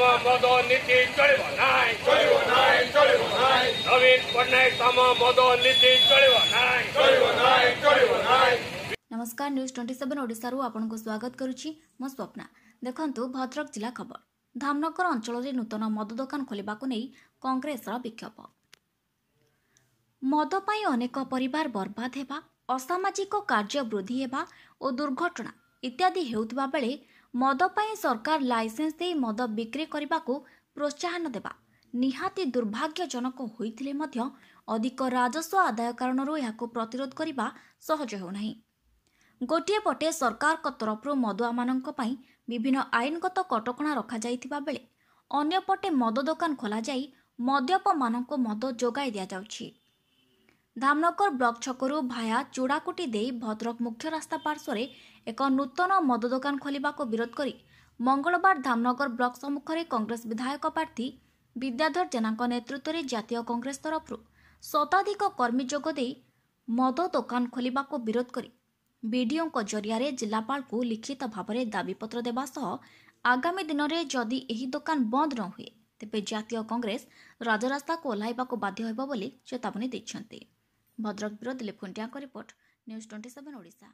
मद नीति चलिब नाई नवीन पट्टनायक तम मद नीति चलिब नाई। नमस्कार न्यूज 27 ओडिशा रु आपनको स्वागत करुछि मो स्वप्ना। देखंतु भद्रक जिला खबर। धामनगर अंचल रे नूतन मद दुकान खोलिबाकू नै कांग्रेस रा विक्षोभ। मद पाई अनेक परिवार बर्बाद हेबा, असामाजिक कार्य वृद्धि हेबा और दुर्घटना इत्यादि हेउतबा बेले मद पाई सरकार लाइसेंस दे मद बिक्री करबाकू प्रोत्साहन देबा निहाती दुर्भाग्यजनक होइथिले मध्य अधिक राजस्व आदाय कारणरू याको प्रतिरोध करबा सहज हो नाही। गोटे पटे सरकार तरफରୁ मदुआमानंक पई विभिन्न आईनगत कटकणा रखा जाइथिबा बेले अन्य पटे मद दुकान खोला जाई मद्यप मानंको मद जोगाई दिया जाउछि। धामनगर ब्लॉक छकरू भाया चूड़ाकुटी दे भद्रक मुख्य रास्ता पार्श्वरे एक नूतन मद दुकान खोलिबाको विरोध करी मंगलवार धामनगर ब्लॉक सम्मुखरे कांग्रेस विधायक प्रार्थी विद्याधर जेनाଙ୍କ नेतृत्व जातीय कांग्रेस तरफରୁ शताधिक कर्मी जोग दे मद दुकान खोलिबाको विरोध करी बीडीओ जरिया जिलापाल को लिखित भाव में दाबीपत्र देवा सह आगामी दिन में जदि एही दुकान बंद न हुए तेबे जातीय कांग्रेस राजरास्ता को ओह्लाइबाको बाध्य हेबो बोली चेतावनी दैछन्ते। Bhadrak Dilip Khuntia report news 27 Odisha.